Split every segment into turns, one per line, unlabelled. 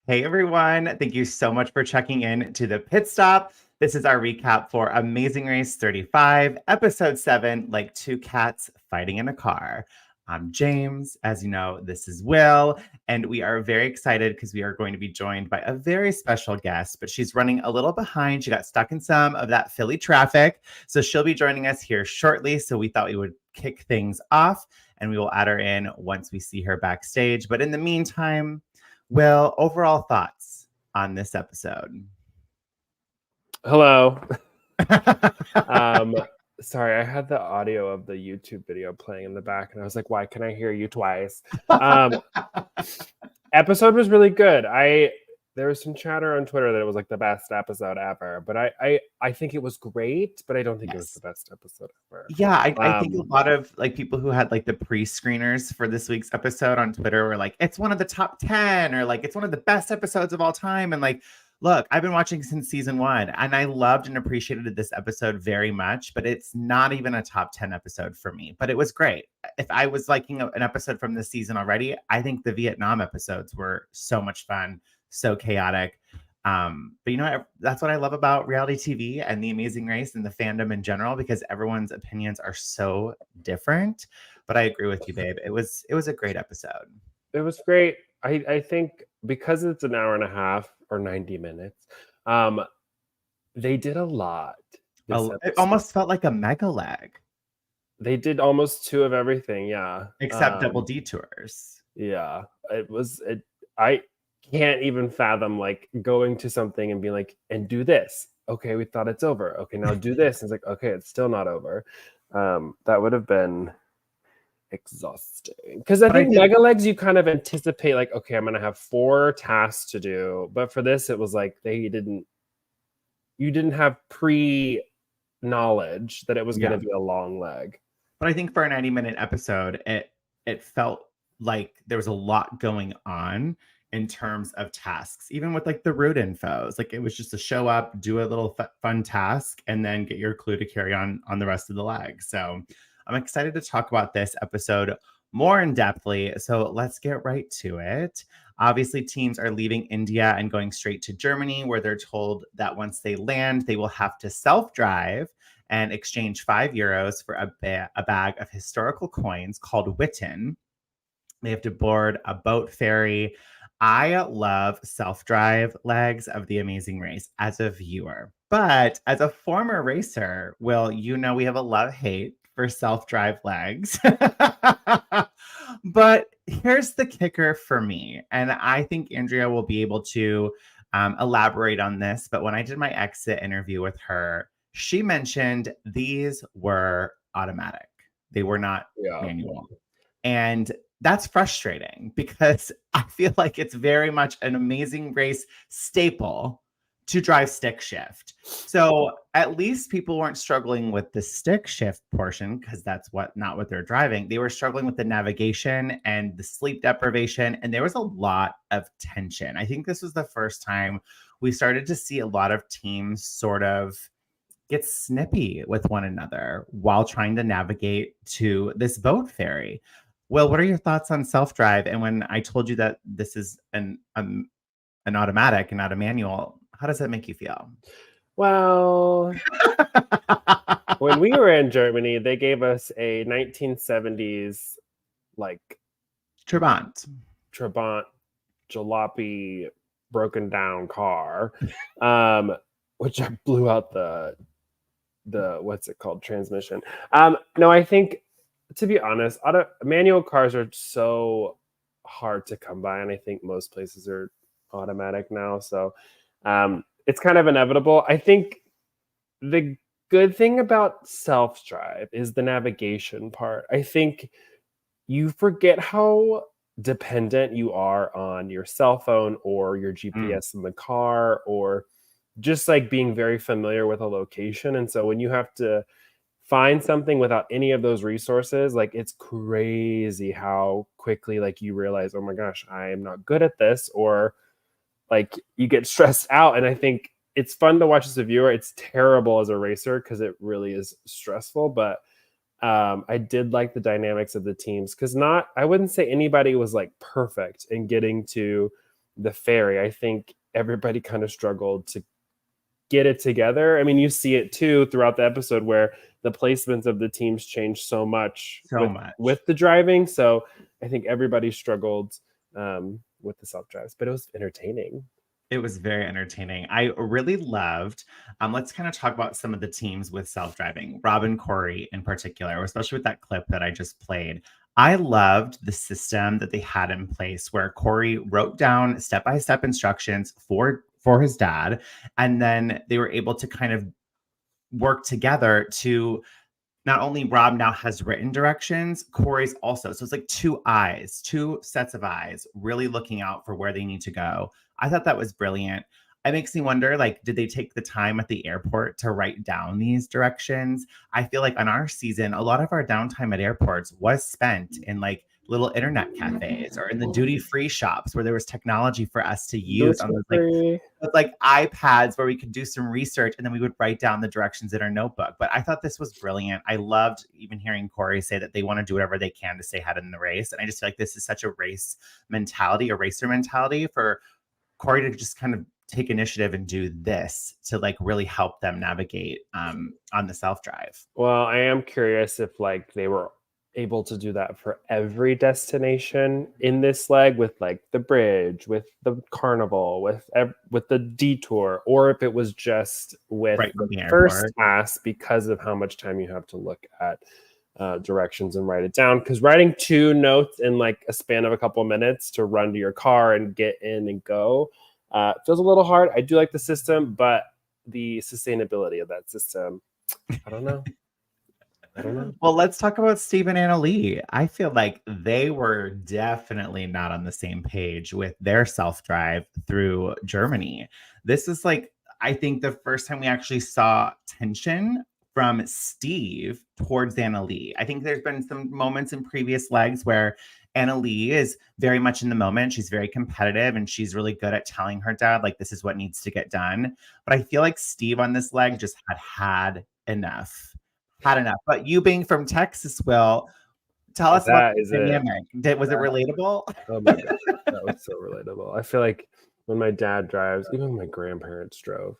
Hey everyone, thank you so much for checking in to the Pit Stop. This is our recap for Amazing Race 35, Episode 7, Like Two Cats Fighting in a Car. I'm James. As you know, this is Will, and we are very excited because we are going to be joined by a very special guest, but she's running a little behind. She got stuck in some of that Philly traffic, so she'll be joining us here shortly. So we thought we would kick things off, and we will add her in once we see her backstage. But in the meantime, Will, overall thoughts on this episode?
Hello. Sorry, I had the audio of the YouTube video playing in the back, and I was like, why can I hear you twice? Episode was really good. There was some chatter on Twitter that it was like the best episode ever, but I think it was great, but I don't think it was the best episode ever.
Yeah, I think a lot of like people who had like the pre-screeners for this week's episode on Twitter were like, it's one of the top 10, or like it's one of the best episodes of all time. And like, look, I've been watching since season 1, and I loved and appreciated this episode very much, but it's not even a top 10 episode for me. But it was great. If I was liking an episode from this season already, I think the Vietnam episodes were so much fun, so chaotic. But you know, that's what I love about reality TV and The Amazing Race and the fandom in general, because everyone's opinions are so different. But I agree with you, babe. It was a great episode.
It was great. I think because it's an hour and a half or 90 minutes, they did a lot.
It almost felt like a mega leg.
They did almost 2 of everything, yeah.
Except double detours.
Yeah. I can't even fathom like going to something and being like, and do this. Okay, we thought it's over. Okay, now do this. And it's like, okay, it's still not over. That would have been exhausting, because I think mega legs you kind of anticipate like, okay, I'm gonna have 4 tasks to do, but for this it was like you didn't have pre-knowledge that it was going to be a long leg.
But I think for a 90-minute episode, it felt like there was a lot going on in terms of tasks, even with like the route infos. Like it was just to show up, do a little fun task, and then get your clue to carry on the rest of the leg. So I'm excited to talk about this episode more in depthly. So let's get right to it. Obviously, teams are leaving India and going straight to Germany, where they're told that once they land, they will have to self-drive and exchange €5 for a bag of historical coins called Witten. They have to board a boat ferry. I love self-drive legs of The Amazing Race as a viewer. But as a former racer, Will, you know we have a love-hate for self-drive legs. But here's the kicker for me, and I think Andrea will be able to elaborate on this, but when I did my exit interview with her, she mentioned these were automatic. They were not manual. And that's frustrating because I feel like it's very much an Amazing Race staple to drive stick shift. So at least people weren't struggling with the stick shift portion, because that's not what they're driving. They were struggling with the navigation and the sleep deprivation, and there was a lot of tension. I think this was the first time we started to see a lot of teams sort of get snippy with one another while trying to navigate to this boat ferry. Well, what are your thoughts on self-drive? And when I told you that this is an automatic and not a manual, how does that make you feel?
Well, when we were in Germany, they gave us a 1970s like
Trabant
jalopy broken down car, which blew out the what's it called, transmission. No, I think, to be honest, manual cars are so hard to come by, and I think most places are automatic now. So it's kind of inevitable. I think the good thing about self-drive is the navigation part. I think you forget how dependent you are on your cell phone or your GPS in the car, or just like being very familiar with a location. And so when you have to find something without any of those resources, like it's crazy how quickly like you realize, oh my gosh, I am not good at this, or like you get stressed out. And I think it's fun to watch as a viewer. It's terrible as a racer because it really is stressful, but I did like the dynamics of the teams, because I wouldn't say anybody was like perfect in getting to the ferry, I think everybody kind of struggled to get it together. I mean, you see it too throughout the episode where the placements of the teams changed so much with the driving. So I think everybody struggled with the self-drives, but it was entertaining.
It was very entertaining. I really loved, let's kind of talk about some of the teams with self-driving, Rob and Corey in particular, especially with that clip that I just played. I loved the system that they had in place where Corey wrote down step-by-step instructions for his dad, and then they were able to kind of work together to not only Rob now has written directions, Corey's also. So it's like two sets of eyes, really looking out for where they need to go. I thought that was brilliant. It makes me wonder, like, did they take the time at the airport to write down these directions? I feel like on our season, a lot of our downtime at airports was spent in like little internet cafes or in the duty-free shops where there was technology for us to use on those like iPads where we could do some research and then we would write down the directions in our notebook. But I thought this was brilliant. I loved even hearing Corey say that they want to do whatever they can to stay ahead in the race. And I just feel like this is such a racer mentality for Corey to just kind of take initiative and do this to like really help them navigate on the self-drive.
Well, I am curious if like they were able to do that for every destination in this leg, with like the bridge, with the carnival, with the detour, or if it was just with the first class because of how much time you have to look at directions and write it down. Because writing 2 notes in like a span of a couple of minutes to run to your car and get in and go feels a little hard. I do like the system, but the sustainability of that system, I don't know.
Well, let's talk about Steve and Annalee. I feel like they were definitely not on the same page with their self-drive through Germany. This is like, I think the first time we actually saw tension from Steve towards Annalee. I think there's been some moments in previous legs where Annalee is very much in the moment. She's very competitive and she's really good at telling her dad, like, this is what needs to get done. But I feel like Steve on this leg just had enough. But you being from Texas, Will, tell us about the dynamic. Was it relatable?
Oh my God, that was so relatable. I feel like when my dad drives, even when my grandparents drove,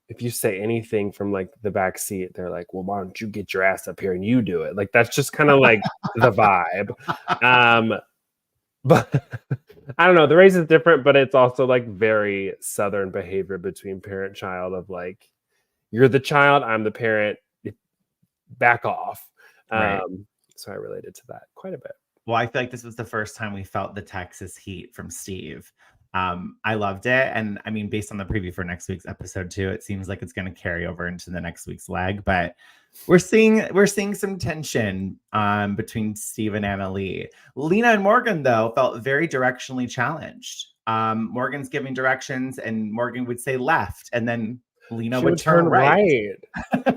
if you say anything from like the back seat, they're like, well, why don't you get your ass up here and you do it? Like, that's just kind of like the vibe. But I don't know, the race is different, but it's also like very Southern behavior between parent-child of like, you're the child, I'm the parent, back off.
Right.
So I related to that quite a bit.
Well, I feel like this was the first time we felt the Texas heat from Steve. I loved it. And I mean, based on the preview for next week's episode too, it seems like it's going to carry over into the next week's leg. But we're seeing some tension between Steve and Annalee. Lena and Morgan, though, felt very directionally challenged. Morgan's giving directions and Morgan would say left, and then Lena would turn right.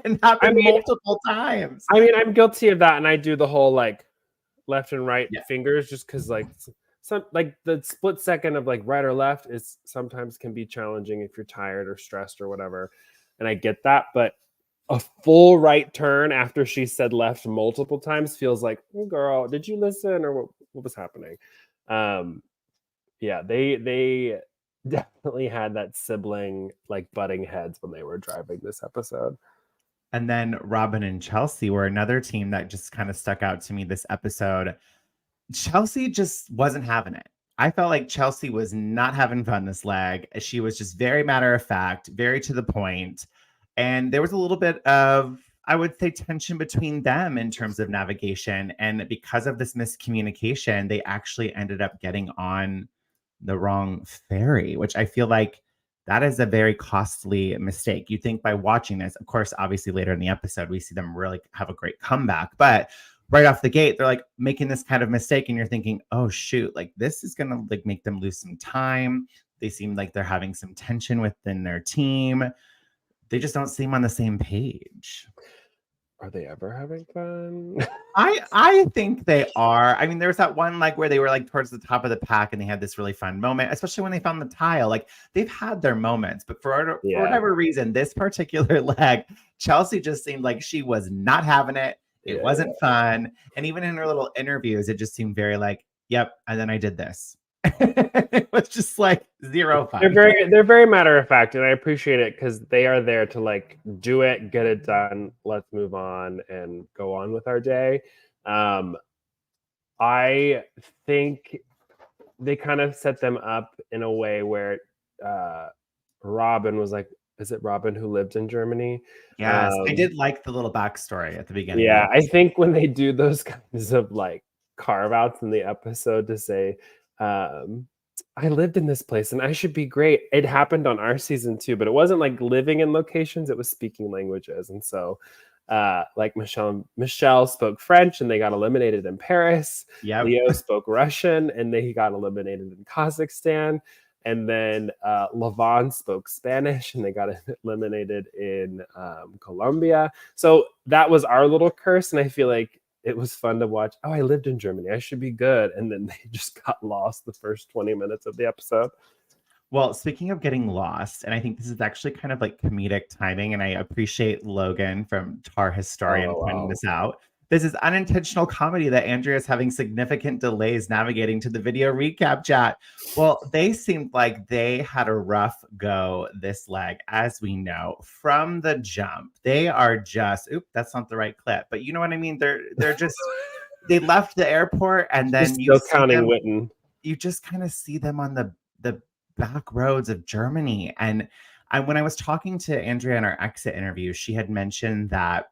And happened multiple times.
I mean, I'm guilty of that, and I do the whole like left and right fingers just because like some like the split second of like right or left is sometimes can be challenging if you're tired or stressed or whatever. And I get that, but a full right turn after she said left multiple times feels like, oh, girl, did you listen or what was happening? Yeah, they definitely had that sibling like butting heads when they were driving this episode.
And then Robin and Chelsea were another team that just kind of stuck out to me this episode. Chelsea just wasn't having it. I felt like Chelsea was not having fun this leg. She was just very matter of fact, very to the point. And there was a little bit of, I would say, tension between them in terms of navigation. And because of this miscommunication, they actually ended up getting on the wrong ferry, which I feel like that is a very costly mistake. You think by watching this, of course, obviously later in the episode, we see them really have a great comeback, but right off the gate, they're like making this kind of mistake and you're thinking, oh shoot, like this is going to like make them lose some time. They seem like they're having some tension within their team. They just don't seem on the same page.
Are they ever having fun?
I think they are. I mean, there was that one like where they were like towards the top of the pack and they had this really fun moment, especially when they found the tile. Like they've had their moments, but for whatever reason, this particular leg, Chelsea just seemed like she was not having it. It wasn't fun. And even in her little interviews, it just seemed very like, yep. And then I did this. It was just like zero fun.
They're very matter of fact, and I appreciate it because they are there to like do it, get it done, let's move on and go on with our day. I think they kind of set them up in a way where Robin was like, is it Robin who lived in Germany?
Yes, I did like the little backstory at the beginning.
Yeah, I think when they do those kinds of like carve outs in the episode to say, I lived in this place and I should be great. It happened on our season too, but it wasn't like living in locations, it was speaking languages. And so like Michelle spoke French and they got eliminated in Paris.
Yep.
Leo spoke Russian and he got eliminated in Kazakhstan. And then Lavon spoke Spanish and they got eliminated in Colombia. So that was our little curse. And I feel like it was fun to watch. Oh, I lived in Germany, I should be good. And then they just got lost the first 20 minutes of the episode.
Well, speaking of getting lost, and I think this is actually kind of like comedic timing, and I appreciate Logan from Tar Historian pointing this out. This is unintentional comedy that Andrea is having significant delays navigating to the video recap chat. Well, they seemed like they had a rough go this leg, as we know, from the jump. They are just, that's not the right clip, but you know what I mean? They're just, they left the airport and then
still counting Witten.
You just kind of see them on the back roads of Germany. And when I was talking to Andrea in our exit interview, she had mentioned that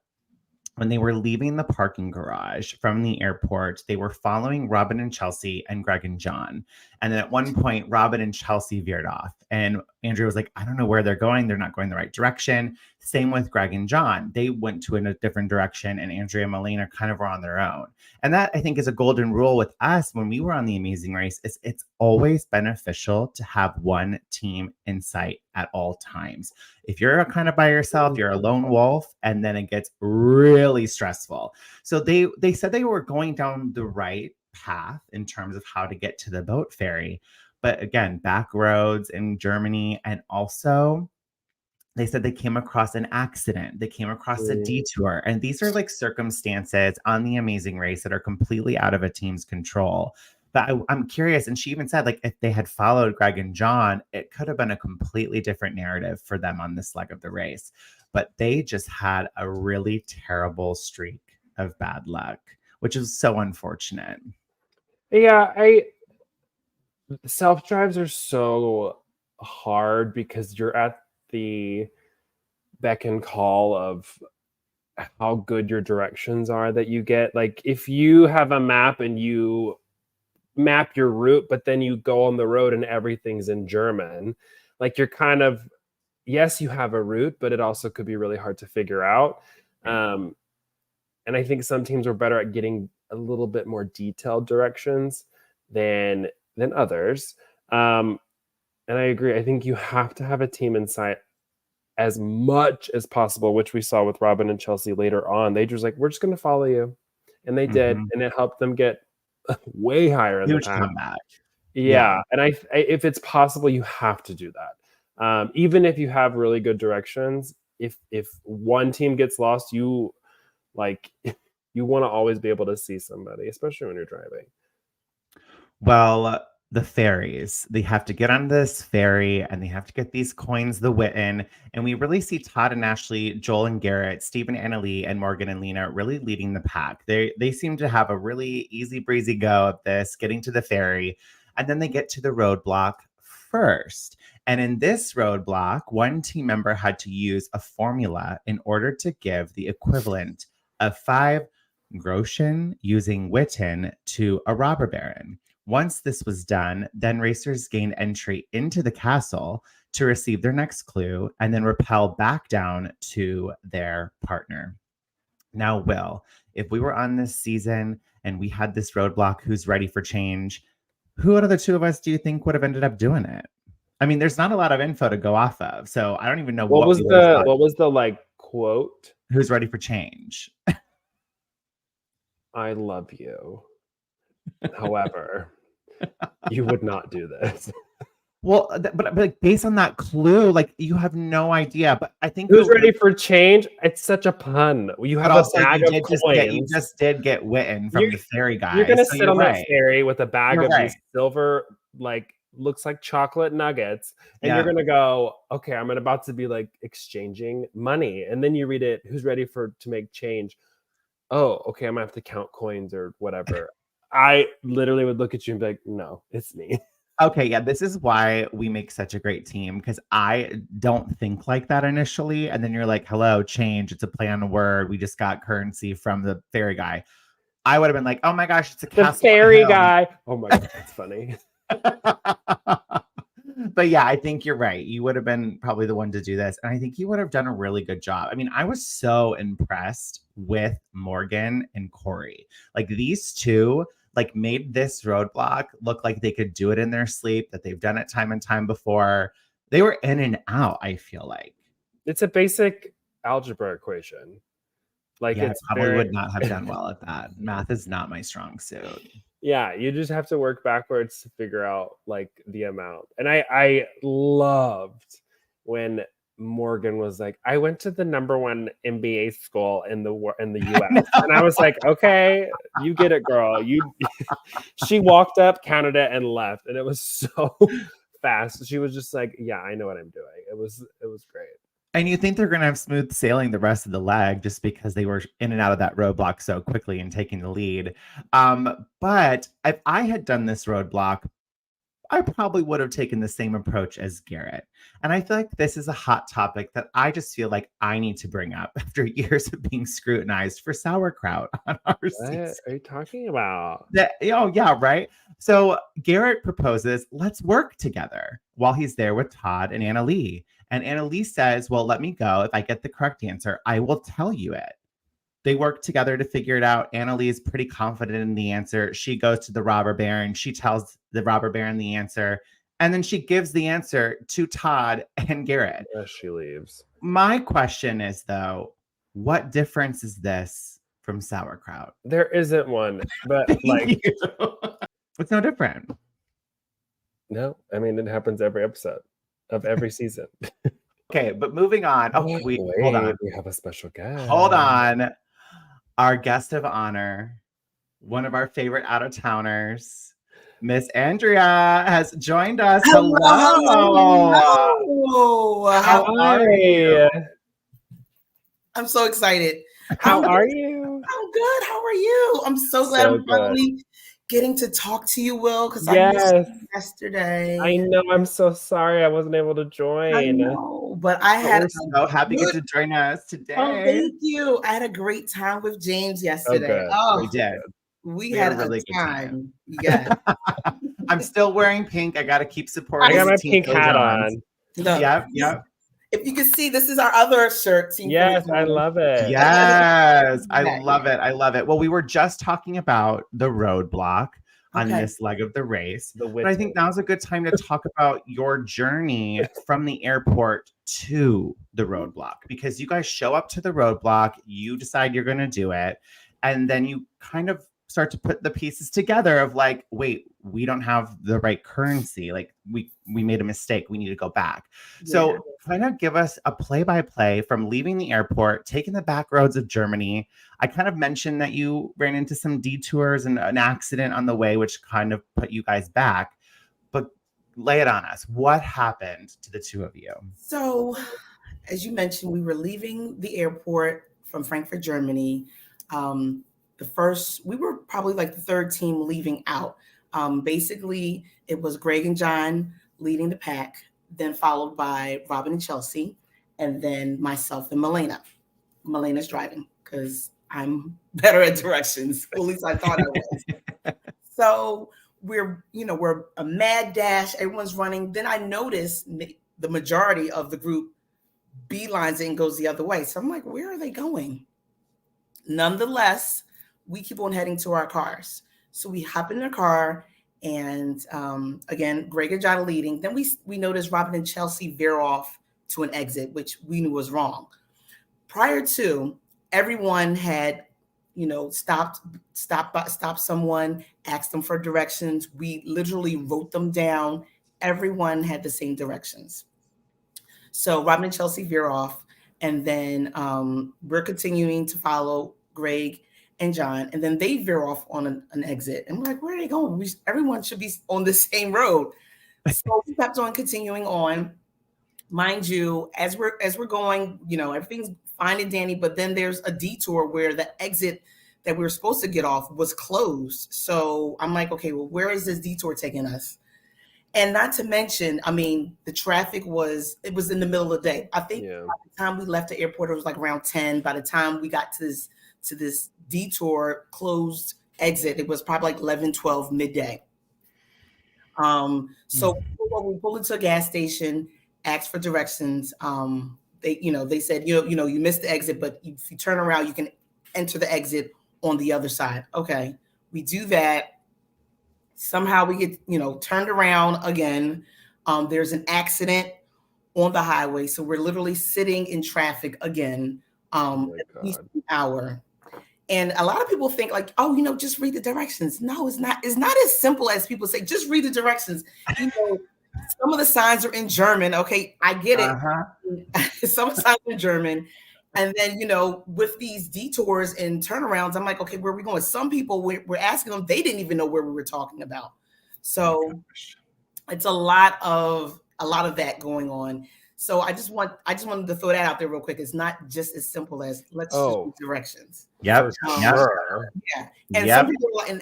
when they were leaving the parking garage from the airport, they were following Robin and Chelsea and Greg and John. And then at one point, Robin and Chelsea veered off. And Andrea was like, I don't know where they're going. They're not going the right direction. Same with Greg and John. They went to a different direction, and Andrea and Melina kind of were on their own. And that, I think, is a golden rule with us when we were on The Amazing Race. It's always beneficial to have one team in sight at all times. If you're kind of by yourself, you're a lone wolf, and then it gets really stressful. So they said they were going down the right path in terms of how to get to the boat ferry. But again, back roads in Germany, and also they said they came across an accident. They came across a detour. And these are like circumstances on The Amazing Race that are completely out of a team's control. But I'm curious, and she even said, like, if they had followed Greg and John, it could have been a completely different narrative for them on this leg of the race. But they just had a really terrible streak of bad luck, which is so unfortunate.
Yeah, self-drives are so hard because you're at the beck and call of how good your directions are that you get. Like if you have a map and you map your route, but then you go on the road and everything's in German, like you're kind of, yes, you have a route, but it also could be really hard to figure out. And I think some teams are better at getting a little bit more detailed directions than others. And I agree. I think you have to have a team in sight as much as possible, which we saw with Robin and Chelsea later on. They just like, we're just going to follow you. And they did. And it helped them get way higher in the time.
Comeback.
Yeah. And if it's possible, you have to do that. Even if you have really good directions, if one team gets lost, you want to always be able to see somebody, especially when you're driving.
Well, the ferries, they have to get on this ferry and they have to get these coins the Witten. And we really see Todd and Ashley, Joel and Garrett, Stephen and Annalie, and Morgan and Lena really leading the pack. They seem to have a really easy breezy go at this, getting to the ferry. And then they get to the roadblock first. And in this roadblock, one team member had to use a formula in order to give the equivalent of 5 groschen using Witten to a robber baron. Once this was done, then racers gained entry into the castle to receive their next clue and then rappel back down to their partner. Now, Will, if we were on this season and we had this roadblock, who's ready for change, who out of the two of us do you think would have ended up doing it? I mean, there's not a lot of info to go off of, so I don't even know
what was the like quote.
Who's ready for change?
I love you. However, you would not do this.
Well, but based on that clue, like you have no idea. But I think
who's ready for change? It's such a pun. You have a bag of coins.
You just did get Witten from the ferry guy.
You're going to sit on that ferry with a bag of these silver like looks like chocolate nuggets, and
Yeah.
you're gonna go, okay, I'm about to be like exchanging money, and then you read it, who's ready to make change? Oh, okay, I'm gonna have to count coins or whatever. I literally would look at you and be like, no, it's me.
Okay, yeah, this is why we make such a great team because I don't think like that initially. And then you're like, hello, change. It's a play on a word. We just got currency from the fairy guy. I would have been like, oh my gosh, it's a
The
castle on a
fairy
hill.
guy. Oh my god, that's funny.
But yeah, I think you're right. You would have been probably the one to do this. And I think you would have done a really good job. I mean, I was so impressed with Morgan and Corey. Like these two, like made this roadblock look like they could do it in their sleep, that they've done it time and time before. They were in and out, I feel like.
It's a basic algebra equation. Like
Yeah,
it's
I probably
very
would not have done well at that. Math is not my strong suit.
yeah, you just have to work backwards to figure out like the amount. And I loved when Morgan was like, I went to the #1 MBA school in the US. And I was like, okay, you get it, girl. She walked up, counted it, and left. And it was so fast. She was just like, yeah, I know what I'm doing. It was great.
And you think they're going to have smooth sailing the rest of the leg just because they were in and out of that roadblock so quickly and taking the lead. But if I had done this roadblock, I probably would have taken the same approach as Garrett. And I feel like this is a hot topic that I just feel like I need to bring up after years of being scrutinized for sauerkraut on our season.
What are you talking about?
Oh, yeah, right. So Garrett proposes, let's work together while he's there with Todd and Anna Lee. And Anna Lee says, well, let me go. If I get the correct answer, I will tell you it. They work together to figure it out. Anna Lee is pretty confident in the answer. She goes to the robber baron. She tells the robber baron the answer. And then she gives the answer to Todd and Garrett.
As she leaves.
My question is, though, what difference is this from sauerkraut?
There isn't one, but like
it's no different.
No, I mean it happens every episode of every season.
Okay, but moving on. Oh,
wait,
hold on.
We have a special guest.
Hold on. Our guest of honor, one of our favorite out-of-towners, Miss Andrea, has joined us. Hello. How are you?
I'm so excited.
How are you?
I'm good. How are you? I'm so glad I'm finally getting to talk to you, Will, because I missed you yesterday.
I know. I'm so sorry I wasn't able to join.
I know, but I had
so happy to join us today.
Oh, thank you. I had a great time with James yesterday.
Oh, we did.
We had a really good time. Yeah.
I'm still wearing pink. I got to keep supporting.
I got my pink hat on.
Yep.
If you can see, this is our other shirt.
Yes, I love it.
Yes, I love it. I love it. Well, we were just talking about the roadblock on this leg of the race. But I think now's a good time to talk about your journey from the airport to the roadblock, because you guys show up to the roadblock, you decide you're going to do it, and then you kind of start to put the pieces together of like, wait, we don't have the right currency. Like we made a mistake. We need to go back. Yeah. So kind of give us a play-by-play from leaving the airport, taking the back roads of Germany. I kind of mentioned that you ran into some detours and an accident on the way, which kind of put you guys back. But lay it on us. What happened to the two of you?
So, as you mentioned, we were leaving the airport from Frankfurt, Germany. We were probably like the third team leaving out. Basically, it was Greg and John leading the pack, then followed by Robin and Chelsea, and then myself and Milena. Milena's driving because I'm better at directions. At least I thought I was. So we're a mad dash. Everyone's running. Then I noticed the majority of the group beelines and goes the other way. So I'm like, where are they going? Nonetheless, we keep on heading to our cars. So we hop in the car, and again, Greg and John are leading. Then we noticed Robin and Chelsea veer off to an exit, which we knew was wrong. Prior to, everyone had, stopped someone, asked them for directions. We literally wrote them down. Everyone had the same directions. So Robin and Chelsea veer off, and then we're continuing to follow Greg. and John, and then they veer off on an exit. And we're like, where are they going? Everyone should be on the same road. So we kept on continuing on. Mind you, as we're going, everything's fine and dandy, but then there's a detour where the exit that we were supposed to get off was closed. So I'm like, okay, well, where is this detour taking us? And not to mention, I mean, the traffic was in the middle of the day. I think by the time we left the airport, it was like around 10. By the time we got to this detour closed exit, it was probably like 11, 12 midday. So we pulled into a gas station, asked for directions. They said, you missed the exit, but if you turn around, you can enter the exit on the other side. Okay, we do that. Somehow we get, turned around again. There's an accident on the highway. So we're literally sitting in traffic again, at least an hour. And a lot of people think like, oh, just read the directions. No, it's not. It's not as simple as people say. Just read the directions. Some of the signs are in German. Okay, I get it. Some signs are in German. And then, with these detours and turnarounds, I'm like, okay, where are we going? Some people, we're asking them, they didn't even know where we were talking about. So it's a lot of that going on. So I just wanted to throw that out there real quick. It's not just as simple as let's just do directions.
Yep.
Sure. Yeah. And some people, and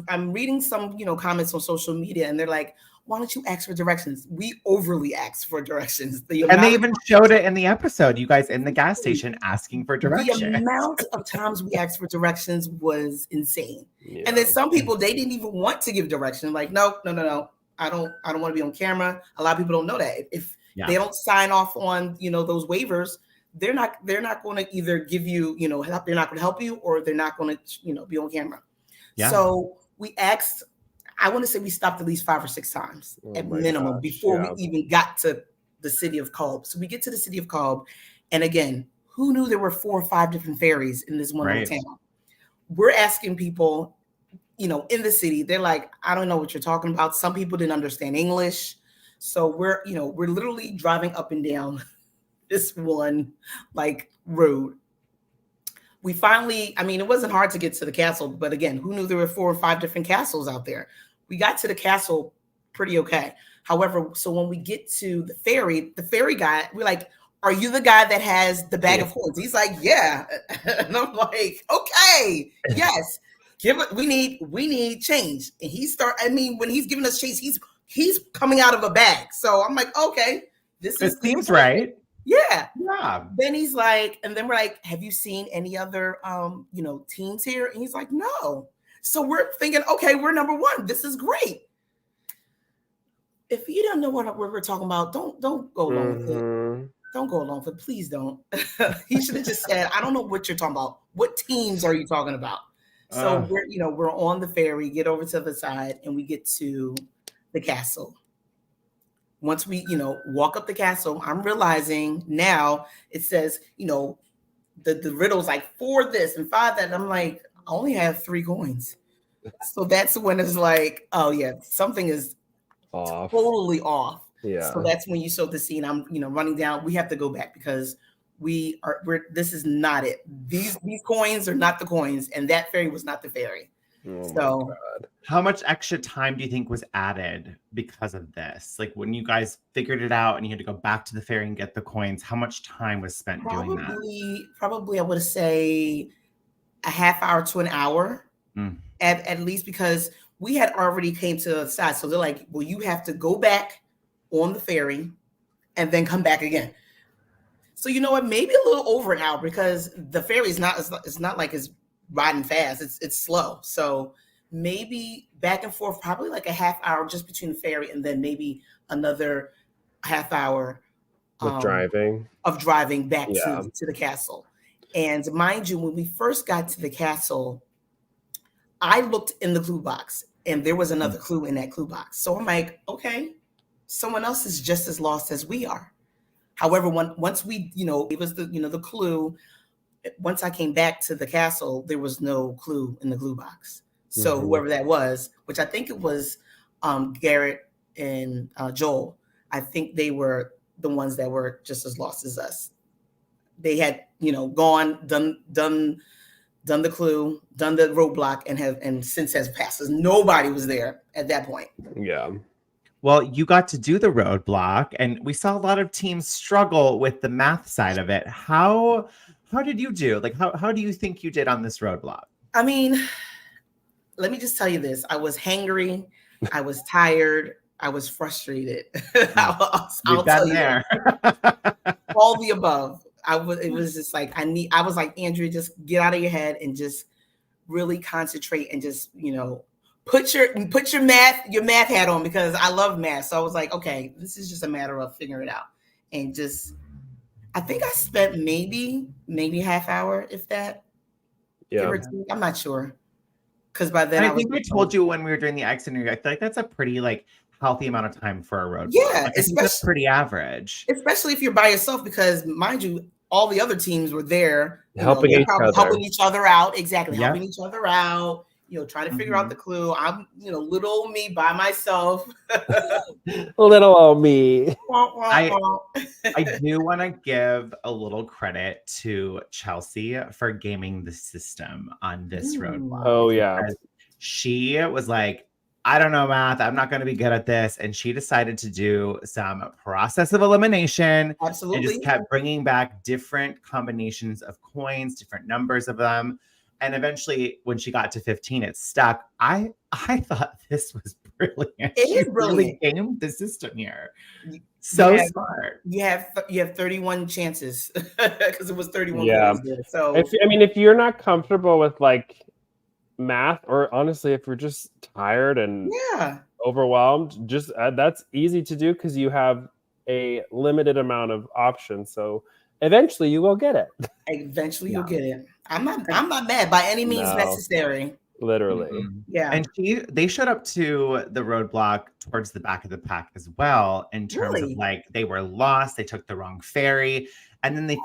I'm reading some, comments on social media, and they're like, why don't you ask for directions? We overly ask for directions.
And they even showed it in the episode, you guys in the gas station asking for directions.
The amount of times we asked for directions was insane. Yeah. And then some people, they didn't even want to give direction. Like, no. I don't want to be on camera. A lot of people don't know that. If they don't sign off on, those waivers, they're not going to either give you, help. They're not going to help you, or they're not going to, be on camera. Yeah. So we asked, I want to say we stopped at least 5 or 6 times at minimum before we even got to the city of Kolb. So we get to the city of Kolb, and again, who knew there were 4 or 5 different ferries in this one little town? We're asking people, in the city. They're like, I don't know what you're talking about. Some people didn't understand English, so we're literally driving up and down this one road. We finally, it wasn't hard to get to the castle, but again, who knew there were 4 or 5 different castles out there? We got to the castle pretty okay. However, so when we get to the ferry guy, we're like, are you the guy that has the bag of coins? He's like, yeah. And I'm like, okay, yes. We need change. And when he's giving us change, he's coming out of a bag. So I'm like, okay,
it seems right.
Yeah. Then he's like, and then we're like, have you seen any other teams here? And he's like, no. So we're thinking, okay, we're number 1. This is great. If you don't know what we're talking about, don't go along with it. Don't go along with it. Please don't. He should have just said, I don't know what you're talking about. What teams are you talking about? So we're on the ferry, get over to the side, and we get to the castle. Once we, walk up the castle, I'm realizing now it says, the riddle's like 4 this and 5 that. And I'm like, I only have 3 coins. So that's when it's like, oh yeah, something is totally off. Yeah. So that's when you sow the scene. I'm, running down. We have to go back because this is not it. These coins are not the coins, and that ferry was not the ferry.
Oh
how much extra time do you think was added because of this? Like when you guys figured it out and you had to go back to the ferry and get the coins, how much time was spent doing that?
Probably I would say a half hour to an hour at least, because we had already came to the side. So they're like, well, you have to go back on the ferry and then come back again. So you know what? Maybe a little over an hour, because the ferry is not like it's riding fast. It's slow. So maybe back and forth, probably like a half hour just between the ferry, and then maybe another half hour
of driving
back to the castle. And mind you, when we first got to the castle, I looked in the clue box and there was another clue in that clue box. So I'm like, okay, someone else is just as lost as we are. However, once we, gave us the clue, once I came back to the castle, there was no clue in the clue box. So whoever that was, which I think it was Garrett and Joel, I think they were the ones that were just as lost as us. They had, gone, done done the clue, done the roadblock, and since has passed. Nobody was there at that point.
Yeah.
Well, you got to do the roadblock, and we saw a lot of teams struggle with the math side of it. How did you do? Like, how do you think you did on this roadblock?
I mean, let me just tell you this. I was hangry. I was tired. I was frustrated. I'll tell you
there.
all the above. It was just like, I was like, Andrea, just get out of your head and just really concentrate and just, put your math hat on, because I love math. So I was like, okay, this is just a matter of figuring it out. And just, I think I spent maybe half hour, if that.
Yeah.
I'm not sure. Because by then
I think I told you when we were doing the exit interview, I feel like that's a pretty healthy amount of time for a roadblock.
Yeah,
I think that's pretty average.
Especially if you're by yourself, because mind you, all the other teams were there
helping
each other out. Exactly.
Yep.
Helping each other out, trying to figure out the clue. I'm, little old me by myself.
Little old me.
I do want to give a little credit to Chelsea for gaming the system on this roadblock.
Oh, yeah.
She was like, I don't know math. I'm not going to be good at this. And she decided to do some process of elimination.
Absolutely.
And just kept bringing back different combinations of coins, different numbers of them. And eventually, when she got to 15, it stuck. I thought this was brilliant.
It is brilliant.
Really gamed the system here. So smart.
You have 31 chances, because it was 31.
Yeah. So if you're not comfortable with math, or honestly, if you're just tired and overwhelmed, just that's easy to do, because you have a limited amount of options. So eventually you will get it.
Eventually you'll get it. I'm not mad by any means necessary.
Literally.
Mm-hmm.
Yeah.
And they showed up to the roadblock towards the back of the pack as well, in terms of they were lost, they took the wrong ferry, and then they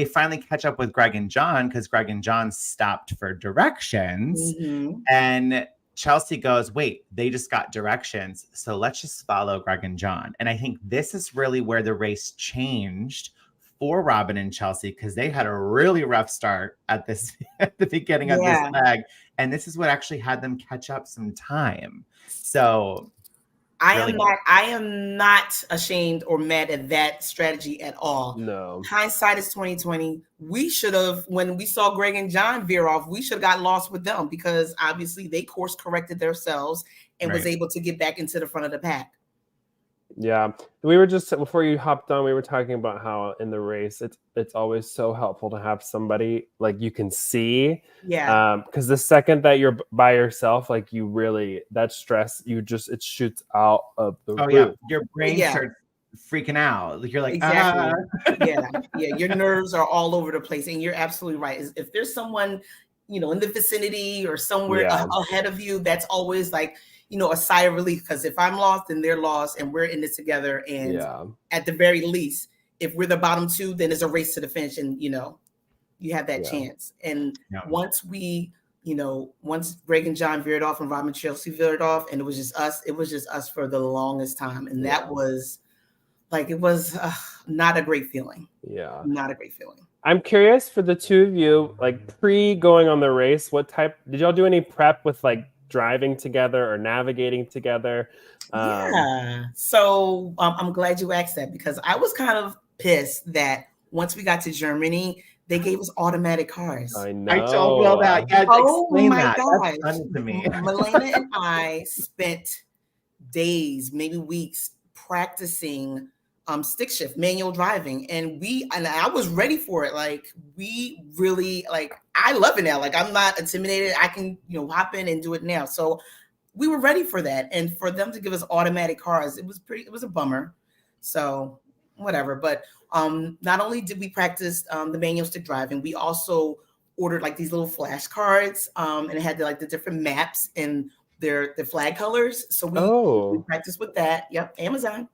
finally catch up with Greg and John, because Greg and John stopped for directions.
Mm-hmm.
And Chelsea goes, wait, they just got directions, so let's just follow Greg and John. And I think this is really where the race changed for Robin and Chelsea, because they had a really rough start at the beginning of this leg. And this is what actually had them catch up some time. So
I am not ashamed or mad at that strategy at all.
No.
Hindsight is 2020. We should have, when we saw Greg and John veer off, we should have got lost with them, because obviously they course corrected themselves and was able to get back into the front of the pack.
Yeah, we were just, before you hopped on, we were talking about how in the race it's always so helpful to have somebody you can see.
Yeah.
Because the second that you're by yourself, you really, that stress, it shoots out of the roof.
Yeah, your brain starts freaking out. You're like,
exactly. Yeah. Your nerves are all over the place, and you're absolutely right. If there's someone in the vicinity or somewhere ahead of you, that's always a sigh of relief, because if I'm lost and they're lost and we're in this together, and at the very least, if we're the bottom two, then it's a race to the finish, and you have that chance. And once once Greg and John veered off and Robin and Chelsea veered off, and it was just us for the longest time, and that was it was not a great feeling.
Yeah,
not a great feeling.
I'm curious, for the two of you, pre going on the race, what type did y'all do? Any prep with driving together or navigating together?
So I'm glad you asked that, because I was kind of pissed that once we got to Germany, they gave us automatic cars.
I know.
I told Will that. Yeah, explain that.
God.
That's funny to me.
Milena and I spent days, maybe weeks, practicing stick shift, manual driving, and I was ready for it. We really I love it now. I'm not intimidated. I can hop in and do it now. So we were ready for that, and for them to give us automatic cars, it was a bummer. So whatever. But not only did we practice the manual stick driving, we also ordered these little flashcards, and it had the different maps and their flag colors. So we practiced with that. Yep, Amazon.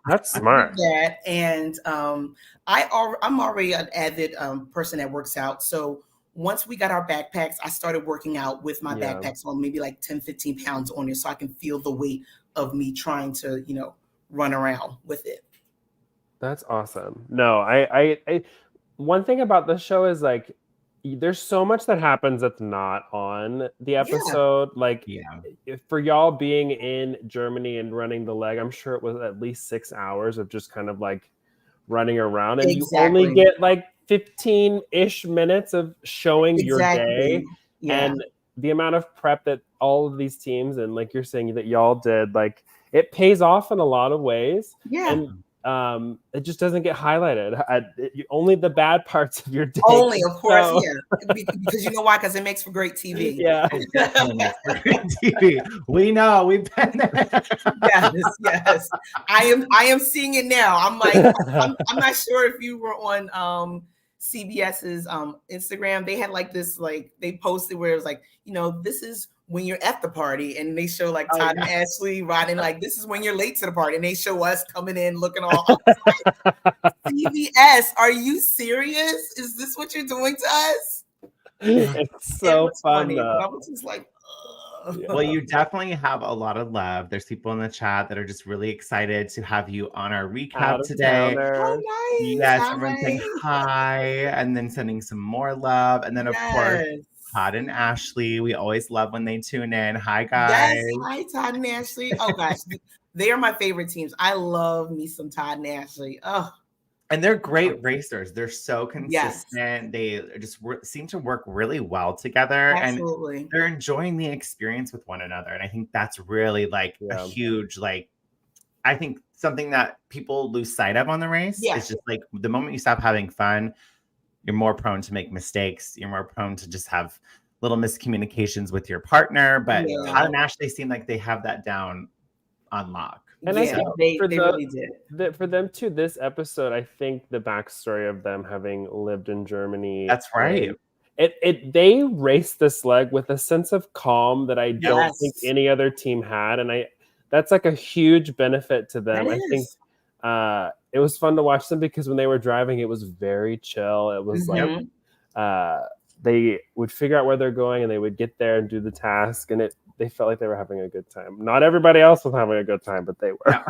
That's smart.
That, and I'm already an avid person that works out. So once we got our backpacks, I started working out with my backpacks on, maybe 10, 15 pounds on it, so I can feel the weight of me trying to, run around with it.
That's awesome. No, I one thing about this show is there's so much that happens that's not on the
Yeah.
episode. Like,
Yeah.
for y'all being in Germany and running the leg, I'm sure it was at least 6 hours of just kind of like running around, and you only
Exactly.
get like 15-ish minutes of showing your day.
Exactly. Yeah.
And the amount of prep that all of these teams, and like you're saying that y'all did, like it pays off in a lot of ways.
Yeah.
And it just doesn't get highlighted. Only the bad parts of your day.
Only, of course,
So-
yeah. Because you know why? Because it makes for great TV.
Yeah.
It definitely makes for great TV. We know, we've been there.
Yes. I am seeing it now. I'm like, I'm not sure if you were on CBS's Instagram. They had like this, like they posted where it was like, you know, this is when you're at the party, and they show like Todd and Ashley riding, like this is when you're late to the party, and they show us coming in looking all CBS. Are you serious? Is this what you're doing to us?
It's so fun.
Funny, but I was just like,
Well, you definitely have a lot of love. There's people in the chat that are just really excited to have you on our recap today.
oh, nice.
Yes, everyone's saying hi and then sending some more love. And then, of course, Todd and Ashley. We always love when they tune in. Hi, guys.
Yes, hi, Todd and Ashley. Oh, gosh. They are my favorite teams. I love me some Todd and Ashley. Oh.
And they're great racers. They're so consistent.
Yes.
They just seem to work really well together.
Absolutely.
And they're enjoying the experience with one another. And I think that's really like a huge, like, I think something that people lose sight of on the race is just like the moment you stop having fun, you're more prone to make mistakes. You're more prone to just have little miscommunications with your partner. But Todd and Ashley seem like they have that down on lock.
And I think
they really did.
For them too, this episode, I think the backstory of them having lived in Germany.
That's right.
They raced this leg with a sense of calm that I don't think any other team had. And that's like a huge benefit to them. I think it was fun to watch them because when they were driving, it was very chill. It was like they would figure out where they're going and they would get there and do the task, and they felt like they were having a good time. Not everybody else was having a good time, but they were.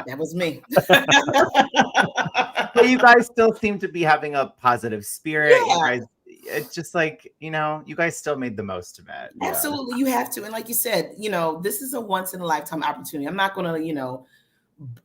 That was me.
But you guys still seem to be having a positive spirit. You guys, it's just like, you know, you guys still made the most of it.
Absolutely, you have to. And like you said, you know, this is a once in a lifetime opportunity. I'm not going to, you know,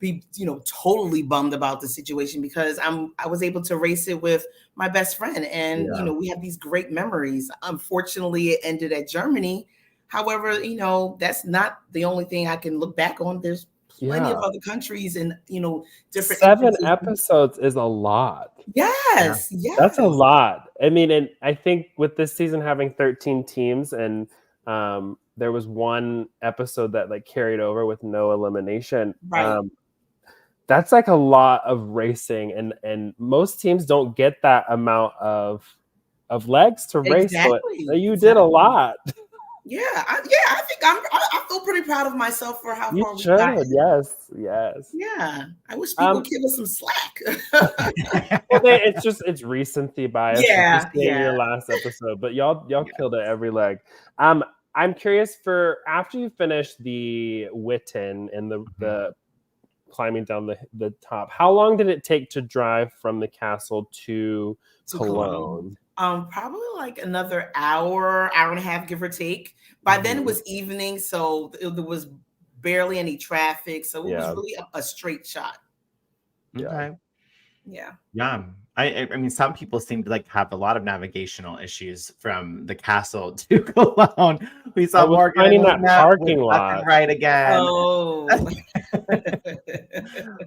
be, you know, totally bummed about the situation because I was able to race it with my best friend, and you know, we have these great memories. Unfortunately, it ended at Germany. However, you know, that's not the only thing I can look back on. There's plenty of other countries and, you know, different
7 episodes is a lot.
Yes.
That's a lot. I mean, and I think with this season having 13 teams and there was one episode that like carried over with no elimination.
Right.
That's like a lot of racing, and most teams don't get that amount of legs to race. So you did a lot.
Yeah, I think I feel pretty proud of myself for how far we got.
Yes.
Yeah, I wish people give us some slack.
Well, it's recency bias. Your last episode, but y'all killed it every leg. I'm curious for after you finish the Witten and the climbing down the top, how long did it take to drive from the castle to Cologne?
Probably like another hour and a half, give or take. By then it was evening, so there was barely any traffic. So it was really a straight shot.
Okay.
Yeah.
I mean, some people seem to like have a lot of navigational issues from the castle to Cologne. We saw Morgan
finding that parking lot
right again.
Oh.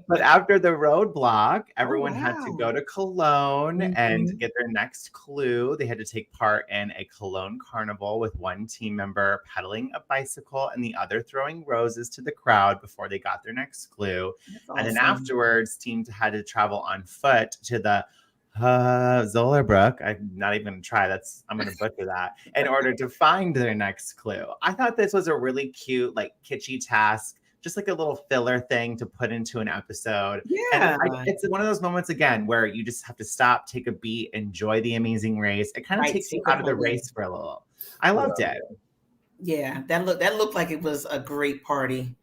But after the roadblock, everyone had to go to Cologne and get their next clue. They had to take part in a Cologne carnival with one team member pedaling a bicycle and the other throwing roses to the crowd before they got their next clue. And then afterwards, teams had to travel on foot to the Zollarbrook. I'm not even gonna try. I'm gonna butcher that. In order to find their next clue. I thought this was a really cute, like kitschy task, just like a little filler thing to put into an episode.
Yeah,
and it's one of those moments again where you just have to stop, take a beat, enjoy the amazing race. It kind of takes you out of the race for a little. I loved it.
Yeah, that looked like it was a great party.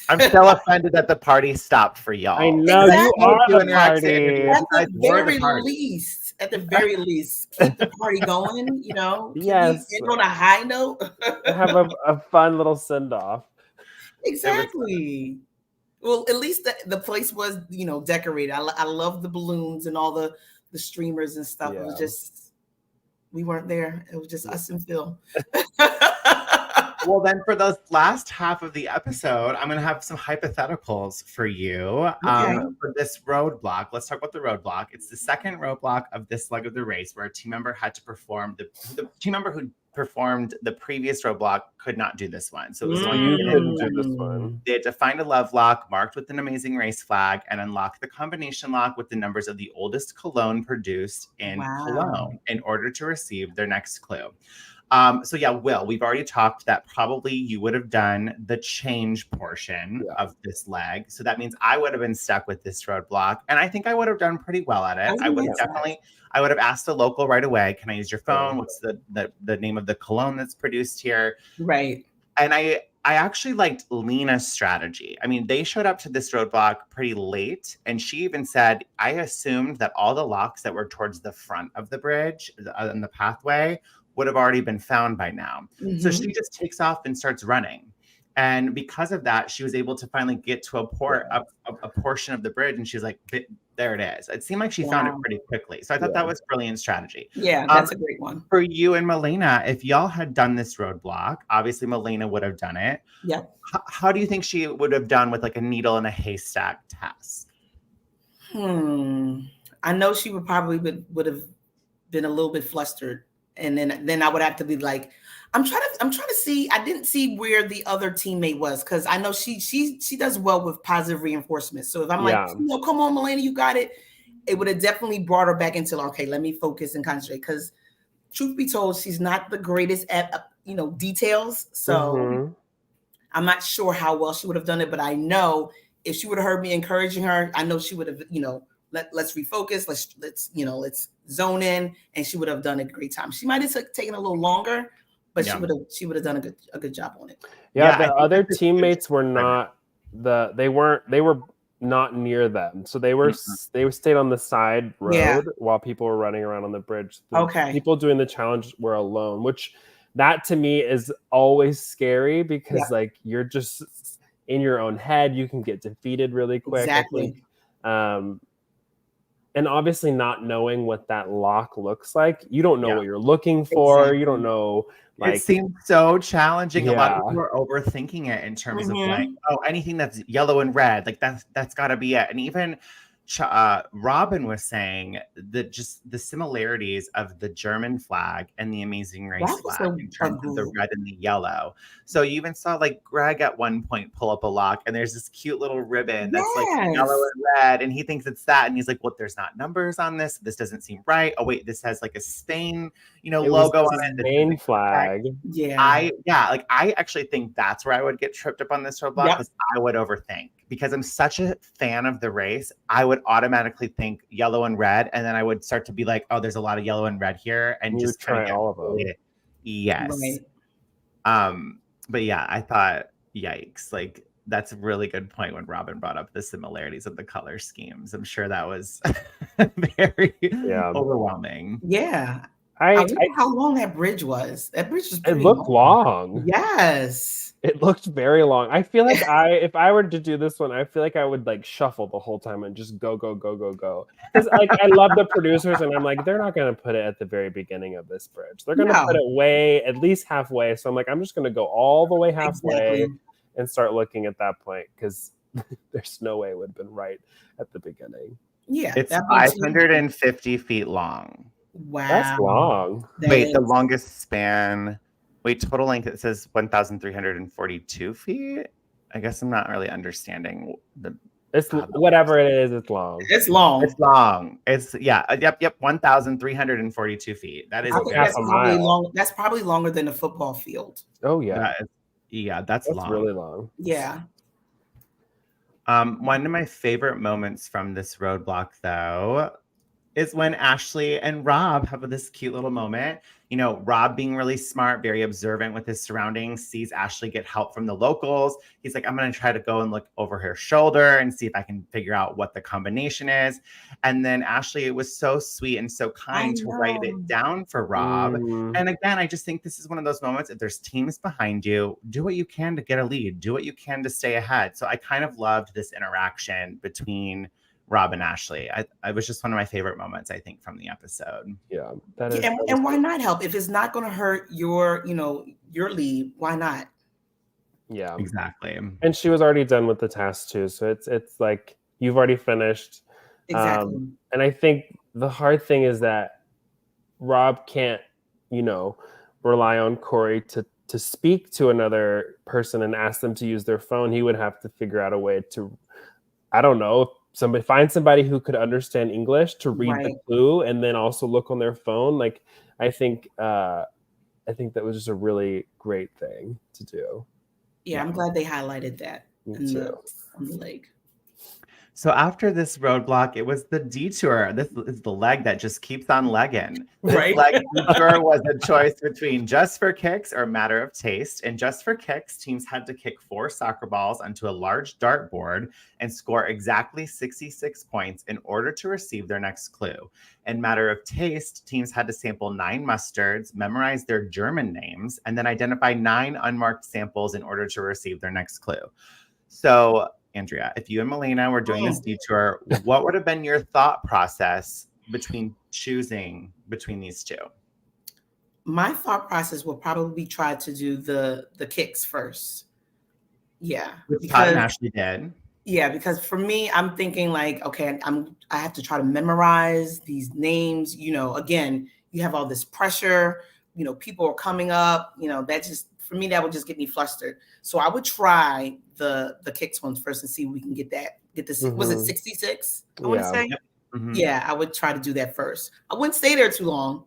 I'm still offended that the party stopped for y'all.
I know you are the party.
At the very least, at the very least, keep the party going. You know, can we
Yes.
end on a high note?
Have a fun little send off.
Exactly. Well, at least the place was, you know, decorated. I love the balloons and all the streamers and stuff. It was
Yeah.
just, we weren't there. It was just us and Phil.
Well, then for the last half of the episode, I'm going to have some hypotheticals for you
Okay.
for this roadblock. Let's talk about the roadblock. It's the second roadblock of this leg of the race where a team member had to perform. The team member who performed the previous roadblock could not do this one. So it was the one
You
who
couldn't do this one.
They had to find a love lock marked with an amazing race flag and unlock the combination lock with the numbers of the oldest cologne produced in Cologne in order to receive their next clue. So yeah, Will, we've already talked that probably you would have done the change portion of this leg. So that means I would have been stuck with this roadblock. And I think I would have done pretty well at it. I would have asked a local right away, can I use your phone? What's the name of the cologne that's produced here?
Right.
And I actually liked Lena's strategy. I mean, they showed up to this roadblock pretty late. And she even said, I assumed that all the locks that were towards the front of the bridge and the pathway would have already been found by now. So she just takes off and starts running. And because of that, she was able to finally get to a portion of the bridge. And she's like, there it is. It seemed like she found it pretty quickly. So I thought that was brilliant strategy.
Yeah, that's a great one.
For you and Milena, if y'all had done this roadblock, obviously Milena would have done it.
Yeah.
How do you think she would have done with like a needle in a haystack task?
I know she would probably would have been a little bit flustered. And then I would have to be like, I'm trying to see. I didn't see where the other teammate was because I know she does well with positive reinforcement. So if I'm like, come on, Milena, you got it. It would have definitely brought her back into okay, let me focus and concentrate. Because truth be told, she's not the greatest at details. So I'm not sure how well she would have done it, but I know if she would have heard me encouraging her, I know she would have let's refocus. Let's zone in, and she would have done a great time. She might have taken a little longer, but she would have done a good job on it.
Yeah, the other teammates were not they were not near them, so they stayed on the side road while people were running around on the bridge. The people doing the challenge were alone, which that to me is always scary because like you're just in your own head. You can get defeated really quick.
Exactly.
I think. And obviously not knowing what that lock looks like. You don't know what you're looking for. Exactly. You don't know. Like,
it seems so challenging. A lot of people are overthinking it in terms of like, anything that's yellow and red, like that's got to be it. And even Robin was saying that just the similarities of the German flag and the Amazing Race flag in terms of the red and the yellow. So you even saw like Greg at one point pull up a lock and there's this cute little ribbon that's like yellow and red. And he thinks it's that. And he's like, well, there's not numbers on this. This doesn't seem right. Oh, wait, this has like a Spain, logo on it.
Spain flag.
I actually think that's where I would get tripped up on this roadblock because I would overthink. Because I'm such a fan of the race, I would automatically think yellow and red, and then I would start to be like, "Oh, there's a lot of yellow and red here," and
you
just
try all of them.
Yes. Right. But yeah, I thought, yikes! Like that's a really good point when Robin brought up the similarities of the color schemes. I'm sure that was very overwhelming.
Yeah. I wonder how long that bridge was. That bridge was pretty
looked long.
Yes.
It looked very long. I feel like if I were to do this one, I feel like I would like shuffle the whole time and just go. Because like I love the producers and I'm like, they're not going to put it at the very beginning of this bridge. They're going to put it at least halfway. So I'm like, I'm just going to go all the way halfway and start looking at that point because there's no way it would have been right at the beginning.
Yeah.
It's 550 feet long.
Wow.
That's long.
The longest span. Total length, it says 1,342 feet. I guess I'm not really understanding
it's whatever it is, it's long.
It's long.
It's long. It's 1,342 feet. That is
that's probably long. That's probably longer than a football field.
Oh yeah.
That's long.
Really long.
Yeah.
One of my favorite moments from this roadblock though is when Ashley and Rob have this cute little moment. You know, Rob being really smart, very observant with his surroundings, sees Ashley get help from the locals. He's like, I'm going to try to go and look over her shoulder and see if I can figure out what the combination is. And then Ashley was so sweet and so kind to write it down for Rob. And again, I just think this is one of those moments. If there's teams behind you, do what you can to get a lead, do what you can to stay ahead. So I kind of loved this interaction between Rob and Ashley. I was just one of my favorite moments, I think, from the episode.
Yeah,
and why not help if it's not going to hurt your, your lead? Why not?
Yeah,
exactly.
And she was already done with the task too, so it's like you've already finished.
Exactly.
And I think the hard thing is that Rob can't, rely on Corey to speak to another person and ask them to use their phone. He would have to figure out a way to, I don't know, find somebody who could understand English to read the clue and then also look on their phone. Like, I think that was just a really great thing to do.
Yeah, I'm glad they highlighted that on the leg.
So after this roadblock, it was the detour. This is the leg that just keeps on legging. This leg detour was a choice between just for kicks or matter of taste. And just for kicks, teams had to kick 4 soccer balls onto a large dartboard and score exactly 66 points in order to receive their next clue. In matter of taste, teams had to sample 9 mustards, memorize their German names, and then identify 9 unmarked samples in order to receive their next clue. So, Andrea, if you and Melina were doing this detour, what would have been your thought process between choosing between these two?
My thought process will probably try to do the kicks first. Yeah.
Which Todd and Ashley did.
Yeah, because for me, I'm thinking like, okay, I have to try to memorize these names. Again, you have all this pressure, people are coming up, that just, for me, that would just get me flustered. So I would try the kicks ones first and see if we can get this. Was it 66? I want to say.
Mm-hmm.
Yeah, I would try to do that first. I wouldn't stay there too long.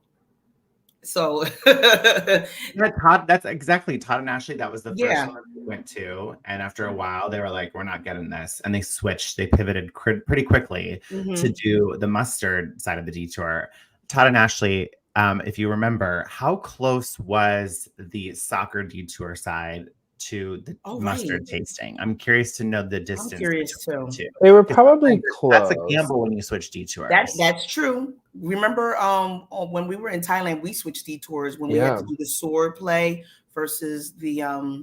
So
Todd, that's exactly Todd and Ashley. That was the first one we went to. And after a while, they were like, we're not getting this. And they switched. They pivoted pretty quickly to do the mustard side of the detour. Todd and Ashley, if you remember, how close was the soccer detour side to the mustard tasting? I'm curious to know the distance.
I'm curious too.
They were probably close.
That's a gamble when you switch detours.
That's true. Remember when we were in Thailand, we switched detours when we had to do the sword play versus the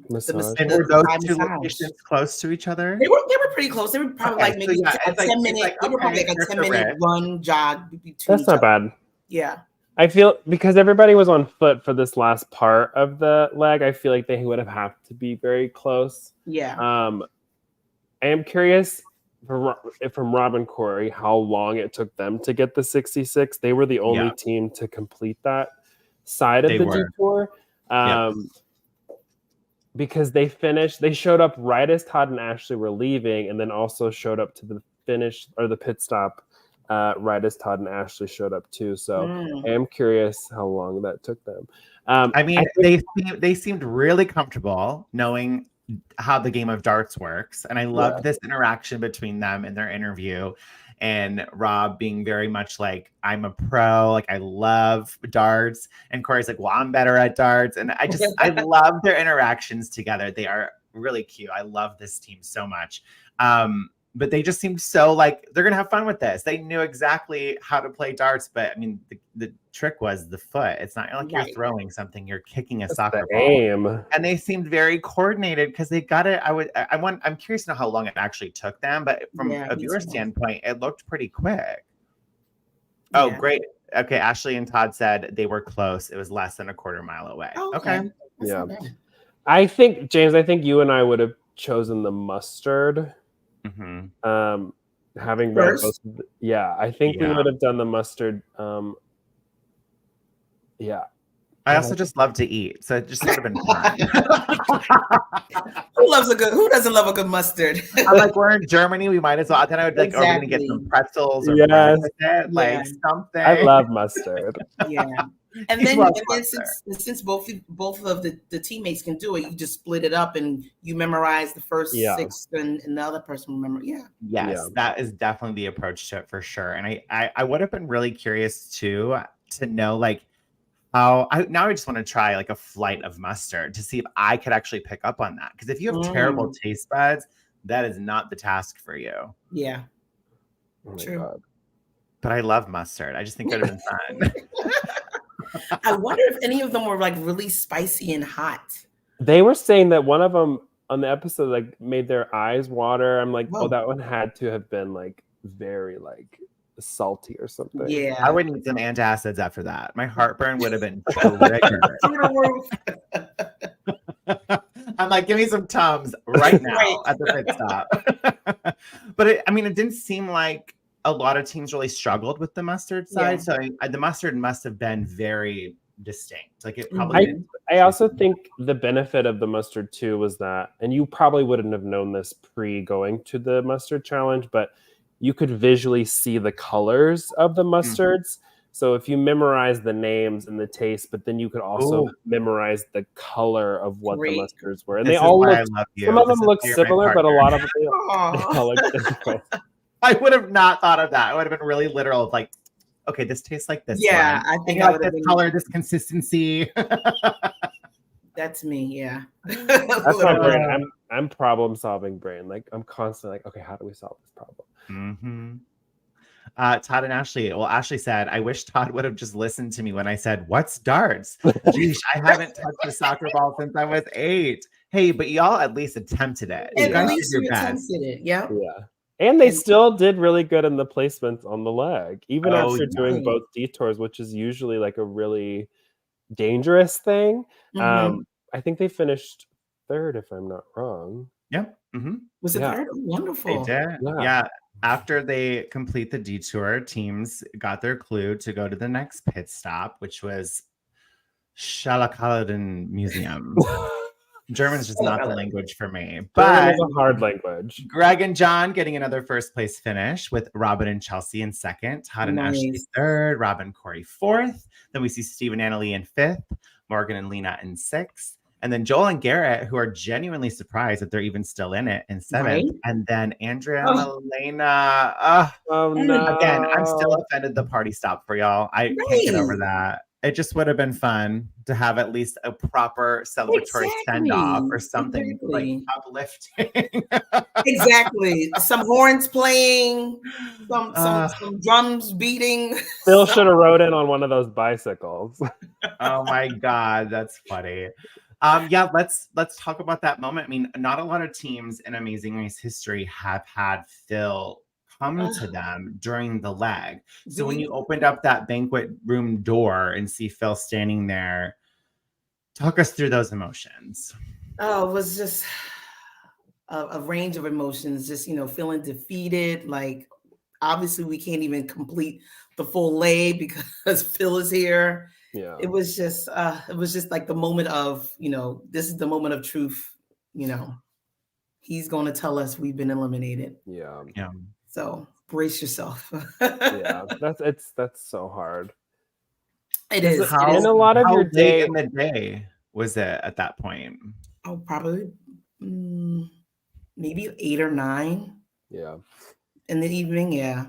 massage. And were those two locations close to each other?
They were pretty close. They were probably like maybe a 10 minute. They were probably like a 10-minute run jog between.
That's not bad.
Yeah.
I feel because everybody was on foot for this last part of the leg, I feel like they would have to be very close.
Yeah.
I am curious from Rob and Corey how long it took them to get the 66. They were the only team to complete that side of the detour. Because they showed up right as Todd and Ashley were leaving, and then also showed up to the finish or the pit stop right as Todd and Ashley showed up too. So I am curious how long that took them.
They seemed really comfortable knowing how the game of darts works. And I loved this interaction between them in their interview, and Rob being very much like, I'm a pro, like I love darts. And Corey's like, well, I'm better at darts. And I love their interactions together. They are really cute. I love this team so much. But they just seemed so like they're going to have fun with this. They knew exactly how to play darts. But I mean, the trick was the foot. It's not like you're throwing something, you're kicking a soccer ball.
Aim.
And they seemed very coordinated because they got it. I'm curious to know how long it actually took them. But from a viewer standpoint, it looked pretty quick. Oh, great. Okay. Ashley and Todd said they were close. It was less than a quarter mile away.
Oh,
okay.
Yeah. I think, James, you and I would have chosen the mustard. Having read both, I think we would have done the mustard.
I also just love to eat, so it just would have been fun.
Who doesn't love a good mustard?
I'm like, we're in Germany, we might as well. Then I would like, are we gonna get some pretzels or something?
I love mustard.
And
He
then,
loves
and then
mustard.
since both of the teammates can do it, you just split it up and you memorize the first
Yeah.
6, and the other person remember. Yeah.
Yes, that is definitely the approach to it for sure. And I would have been really curious too to know like how now I just want to try like a flight of mustard to see if I could actually pick up on that. Because if you have terrible
Mm,
taste buds, that is not the task for you.
yeah.
Oh my
True.
God.
But I love mustard. I just think it would have been fun.
I wonder if any of them were like really spicy and hot.
They were saying that one of them on the episode like made their eyes water. I'm like,
Whoa.
oh, that one had to have been like very like salty or something.
Yeah.
I would need some antacids after that. My heartburn would have been triggered.
Through the roof.
I'm like, give me some Tums right now
Right.
at the pit stop. But it didn't seem like a lot of teams really struggled with the mustard side.
Yeah.
So the mustard must have been very distinct. Like it probably didn't.
I also think the benefit of the mustard too was that, and you probably wouldn't have known this pre going to the mustard challenge, but you could visually see the colors of the mustards. So if you memorize the names and the taste, but then you could also memorize the color of what the mustards were. And
This
they all
is why
look,
I love you.
some of
This
them
is
look
why you're my
similar, but a
partner.
lot of them they all look different.
I would have not thought of that. I would have been really literal of like, okay, this tastes like this
Yeah,
one.
I think
You
I
like
would
this
have been.
color, this consistency.
That's me. Yeah.
That's my brain. I'm problem solving brain. Like I'm constantly like, okay, how do we solve this problem?
Mm-hmm. Todd and Ashley. Well, Ashley said, I wish Todd would have just listened to me when I said, what's darts? Geez, I haven't touched a soccer ball since I was 8. Hey, but y'all at least attempted it. You
At
guys
least
did
you
your best.
attempted it. Yeah.
Yeah. And they still did really good in the placements on the leg, even after doing both detours, which is usually like a really dangerous thing.
Mhm.
I think they finished 3rd, if I'm not wrong.
Yep. Mm-hmm.
Was it 3rd? Wonderful.
They did. Yeah. After they complete the detour, teams got their clue to go to the next pit stop, which was Schalakaladin Museum. German's just not the language for me. But
German is a hard language.
Greg and John getting another first place finish with Robin and Chelsea in 2nd, Todd and Ashley 3rd, Robin Corey 4th. Then we see Steve and Annalie in 5th, Morgan and Lena in 6th. And then Joel and Garrett, who are genuinely surprised that they're even still in it, in 7th. Right? And then Andrea and Elena.
Oh, no.
Again, I'm still offended the party stopped for y'all. I can't get over that. It just would have been fun to have at least a proper celebratory send-off or something like uplifting.
Exactly. Some horns playing, some drums beating.
Phil should have rode in on one of those bicycles.
Oh my God, that's funny. Yeah, let's talk about that moment. I mean, not a lot of teams in Amazing Race history have had Phil come to them during the leg. So when you opened up that banquet room door and see Phil standing there, talk us through those emotions.
Oh, it was just a range of emotions, just, feeling defeated. Like, obviously we can't even complete the full lay because Phil is here.
Yeah.
It was just like the moment of, this is the moment of truth. He's going to tell us we've been eliminated.
Yeah.
So brace yourself.
Yeah, that's so hard.
It is.
And a lot of your day
in the day was it at that point?
Oh, probably maybe 8 or 9.
Yeah.
In the evening, yeah.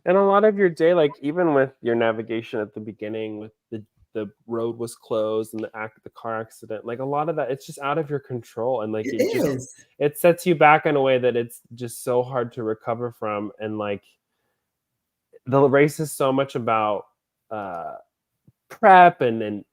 And a lot of your day, like even with your navigation at the beginning, with the road was closed and the car accident, like a lot of that, it's just out of your control, and like it sets you back in a way that it's just so hard to recover from. And like the race is so much about prep and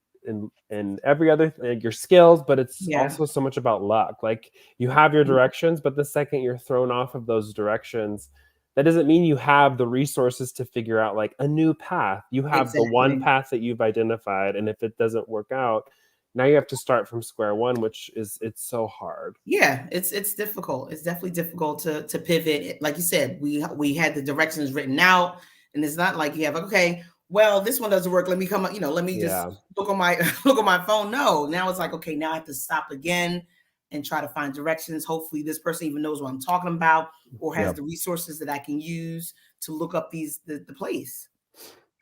every other thing, your skills, but it's also so much about luck. Like you have your directions, but the second you're thrown off of those directions, that doesn't mean you have the resources to figure out like a new path. You have the one path that you've identified, and if it doesn't work out, now you have to start from square one, which is, it's so hard.
Yeah, it's difficult. It's definitely difficult to pivot. Like you said, we had the directions written out, and it's not like you have, okay, well, this one doesn't work. Let me come, let me just look on my phone. No, now it's like, okay, now I have to stop again and try to find directions. Hopefully this person even knows what I'm talking about or has the resources that I can use to look up the place.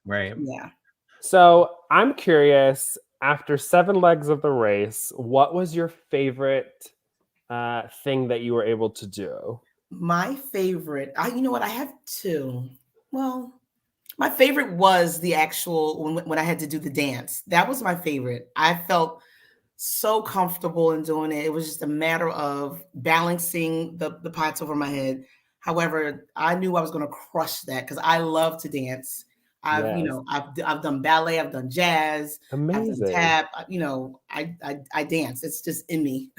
Right.
Yeah.
So I'm curious, after 7 legs of the race, what was your favorite thing that you were able to do?
My favorite, you know what? I have two. Well, my favorite was the actual when I had to do the dance. That was my favorite. I felt so comfortable in doing it. It was just a matter of balancing the pots over my head. However, I knew I was going to crush that because I love to dance.
Yes.
I've done ballet, I've done jazz, I've done
Amazing.
tap. I dance. It's just in me.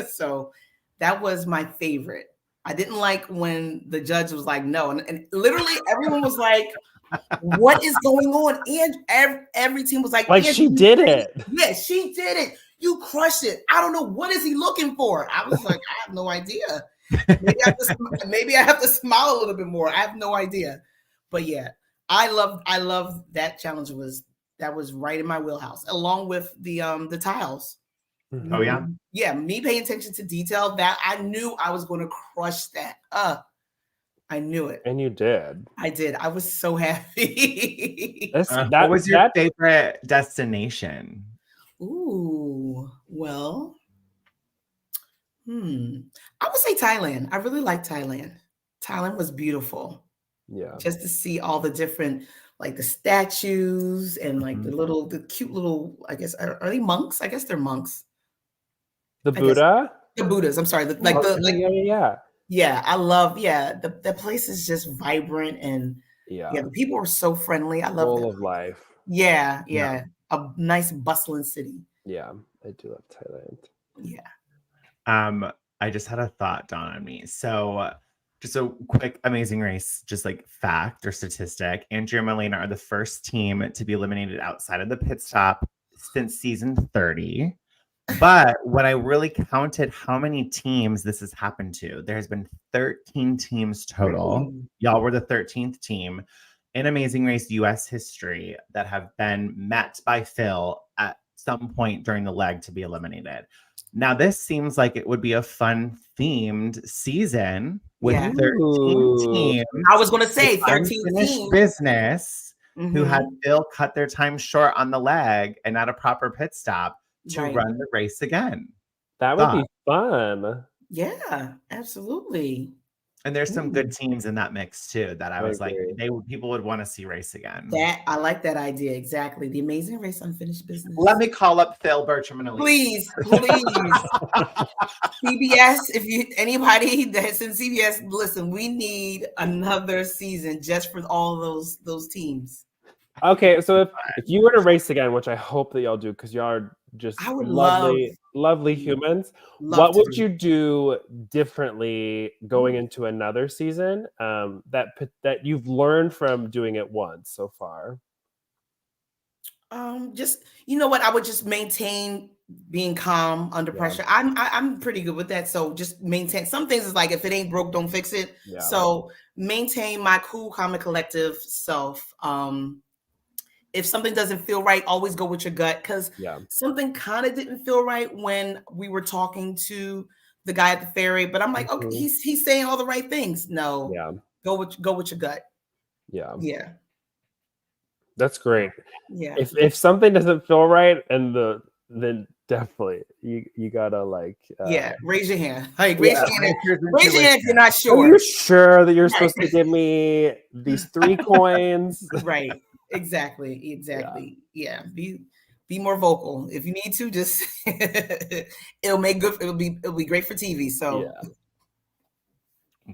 So that was my favorite. I didn't like when the judge was like, no, and literally everyone was like, what is going on? And every team was like,
Like she did it.
Yes, she did it. You crushed it. I don't know, what is he looking for. I was like, I have no idea. Maybe I have to smile a little bit more. I have no idea. But yeah, I love that challenge. That was right in my wheelhouse, along with the tiles.
Oh yeah.
Yeah, me paying attention to detail, that I knew I was going to crush that. I knew it.
And you did.
I did. I was so happy.
What was your favorite destination?
Ooh, well, I would say Thailand. I really like Thailand. Thailand was beautiful.
Yeah.
Just to see all the different, like the statues and like the cute little, I guess, are they monks? I guess they're monks.
The Buddha?
The Buddhas. I'm sorry. Yeah, I love, the place is just vibrant and the people are so friendly. I love
full of life.
Yeah. A nice bustling city.
Yeah, I do love Thailand.
Yeah.
I just had a thought dawn on me. So just a quick Amazing Race, just like fact or statistic. Andrea and Milena are the first team to be eliminated outside of the pit stop since season 30. But when I really counted how many teams this has happened to, there has been 13 teams total. Y'all were the 13th team in Amazing Race US history that have been met by Phil at some point during the leg to be eliminated. Now, this seems like it would be a fun themed season with 13 teams.
I was going to say 13 teams.
Business who had Phil cut their time short on the leg and not a proper pit stop to run the race again.
That would be fun.
Yeah, absolutely.
And there's some good teams in that mix too that I was like, people would want to see race again.
I like that idea. Exactly. The Amazing Race Unfinished Business.
Let me call up Phil, Bertram, and Elise.
Please. CBS, if anybody that's in CBS, listen, we need another season just for all those teams.
Okay, so if you were to race again, which I hope that y'all do, because y'all are just lovely humans, what would you do differently going into another season that you've learned from doing it once so far?
Just, you know what, I would just maintain being calm under pressure. I'm pretty good with that. So just maintain. Some things is like, if it ain't broke, don't fix it. So maintain my cool, calm, and collective self. If something doesn't feel right, always go with your gut, because something kind of didn't feel right when we were talking to the guy at the ferry. But I'm like, okay, he's saying all the right things. No, go with your gut. Yeah.
That's great.
Yeah.
If something doesn't feel right, then definitely you gotta
raise your hand. Raise your hand if you're not sure.
Are you sure that you're supposed to give me these 3 coins?
Right. Exactly. Yeah. Be more vocal. If you need to, just it'll be great for TV. So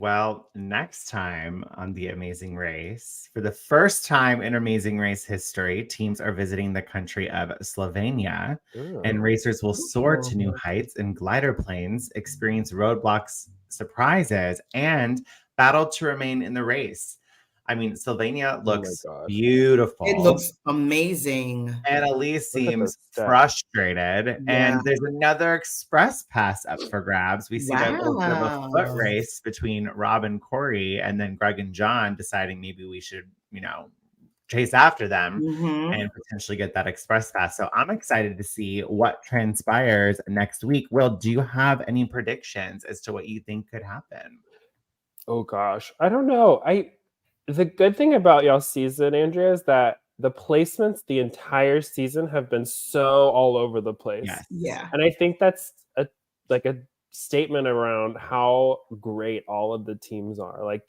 well, next time on The Amazing Race, for the first time in Amazing Race history, teams are visiting the country of Slovenia, and racers will soar to new heights in glider planes, experience roadblocks, surprises, and battle to remain in the race. I mean, Slovenia looks beautiful.
It looks amazing.
And Elise seems frustrated. And there's another express pass up for grabs. We see that little bit of a foot race between Rob and Corey, and then Greg and John deciding maybe we should, chase after them and potentially get that express pass. So I'm excited to see what transpires next week. Will, do you have any predictions as to what you think could happen?
Oh gosh, I don't know. The good thing about y'all's season, Andrea, is that the placements the entire season have been so all over the place.
Yes.
Yeah.
And I think that's a statement around how great all of the teams are. Like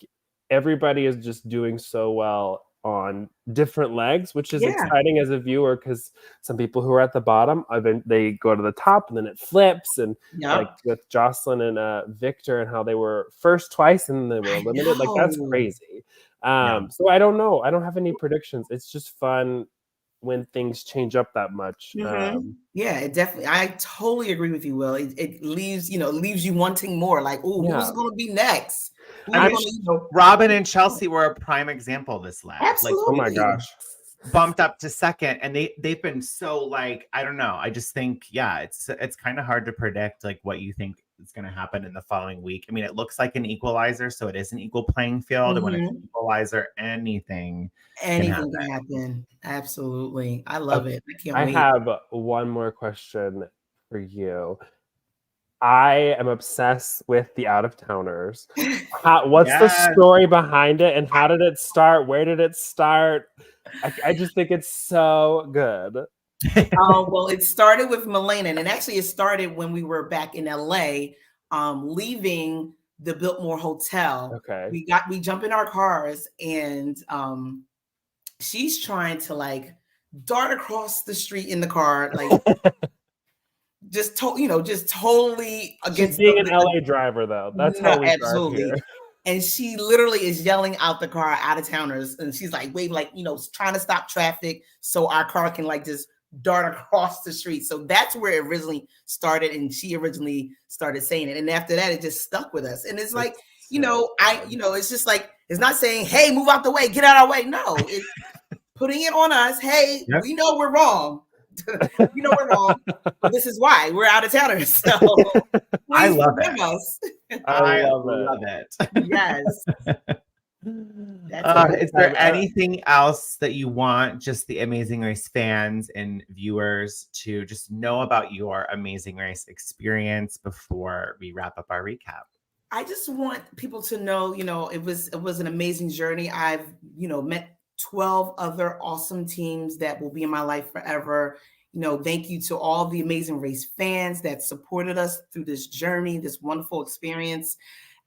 everybody is just doing so well on different legs, which is exciting as a viewer, because some people who are at the bottom, they go to the top and then it flips. And like with Jocelyn and Victor, and how they were first twice and they were eliminated, like that's crazy. So I don't know. I don't have any predictions. It's just fun when things change up that much.
Yeah, it definitely. I totally agree with you, Will. It leaves you wanting more. Like, oh, who's going to be next?
Robin and Chelsea were a prime example this leg.
Absolutely.
Like,
oh my gosh.
Bumped up to second, and they've been so, like, I don't know. I just think, it's kind of hard to predict like what you think is going to happen in the following week. I mean, it looks like an equalizer, so it is an equal playing field. And when it's an equalizer, anything can happen.
Absolutely. I love it. I can't wait.
I have one more question for you. I am obsessed with the out-of-towners. What's the story behind it, and how did it start? Where did it start? I just think it's so good.
Well, it started with Milena, and actually it started when we were back in LA, leaving the Biltmore Hotel.
Okay.
We jump in our cars, and she's trying to like dart across the street in the car, like just totally against
being an LA driver, though. That's how we drive here.
And she literally is yelling out the car, out of towners, and she's like waving, like, trying to stop traffic so our car can like just dart across the street. So that's where it originally started, and she originally started saying it, and after that, it just stuck with us. And it's like, it's just like, it's not saying, "Hey, move out the way, get out of our way." No, it's putting it on us. Hey, we know we're wrong. We know we're wrong, but this is why we're out of towners. So
I love it.
Us.
I love it.
Yes.
Is there anything else that you want just the Amazing Race fans and viewers to just know about your Amazing Race experience before we wrap up our recap?
I just want people to know, it was an amazing journey. I've, met 12 other awesome teams that will be in my life forever. Thank you to all the Amazing Race fans that supported us through this journey, this wonderful experience.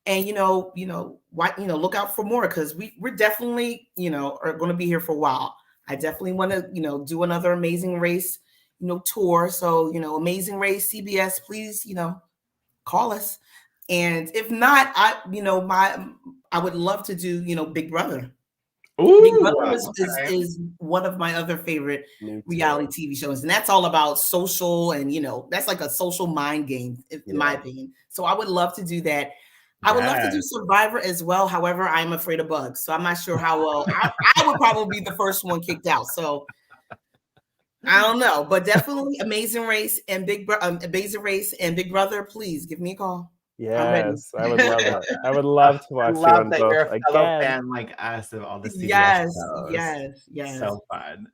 And look out for more, because we're definitely, are going to be here for a while. I definitely want to, do another Amazing Race, tour. So, Amazing Race CBS, please, call us. And if not, I would love to do, Big Brother.
Ooh,
Big Brother is one of my other favorite reality TV shows, and that's all about social, and that's like a social mind game, in my opinion. So I would love to do that. I would love to do Survivor as well. However, I'm afraid of bugs, so I'm not sure how well. I would probably be the first one kicked out. So I don't know, but definitely Amazing Race and Big Brother. Please give me a call.
Yes, I would love it. I would love to watch you on
that
both
you're a fellow
again.
fan like us of all the CBS shows.
Yes.
So fun.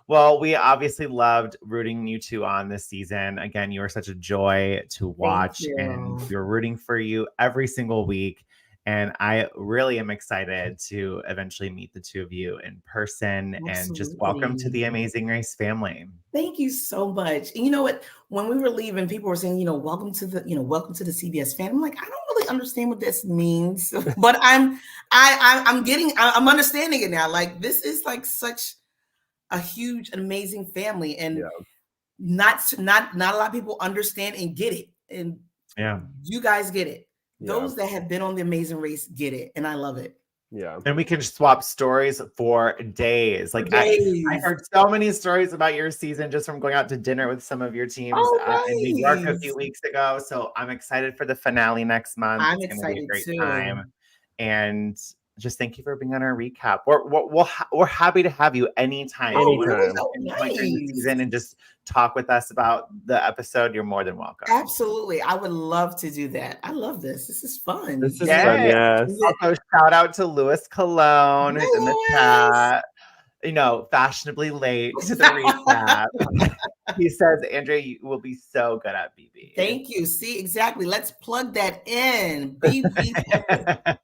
Well, we obviously loved rooting you two on this season. Again, you were such a joy to watch, and we're rooting for you every single week. And I really am excited to eventually meet the two of you in person. And just welcome to the Amazing Race family.
Thank you so much. And you know what? When we were leaving, people were saying, welcome to the CBS fan. I'm like, I don't really understand what this means, but I'm understanding it now. Like, this is like such a huge, amazing family, and not a lot of people understand and get it. And you guys get it. Those that have been on the Amazing Race get it, and I love it.
Yeah.
And we can swap stories for days. Like, I heard so many stories about your season just from going out to dinner with some of your teams in New York a few weeks ago. So I'm excited for the finale next month.
It's
going to be a great
too.
time. And just thank you for being on our recap. We're happy to have you anytime.
Anytime.
During the season and just talk with us about the episode. You're more than welcome.
Absolutely. I would love to do that. I love this. This is fun.
This is fun, yes.
Also, shout out to Louis Cologne, who's in the chat. Fashionably late to the recap. He says, Andrea, you will be so good at BB.
Thank you. See, exactly. Let's plug that in. BB.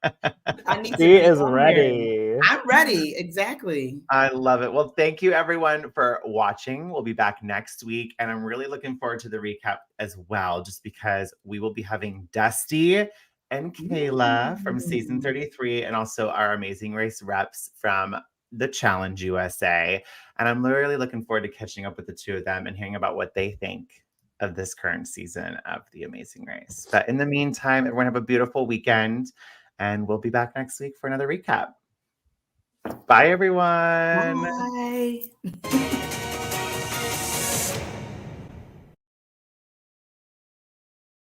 I need to
She
be
is
on there.
ready.
I'm ready. Exactly.
I love it. Well, thank you everyone for watching. We'll be back next week. And I'm really looking forward to the recap as well, just because we will be having Dusty and Kayla from season 33 and also our Amazing Race reps from the Challenge USA. And I'm really looking forward to catching up with the two of them and hearing about what they think of this current season of The Amazing Race. But in the meantime, everyone have a beautiful weekend and we'll be back next week for another recap. Bye, everyone.
Bye.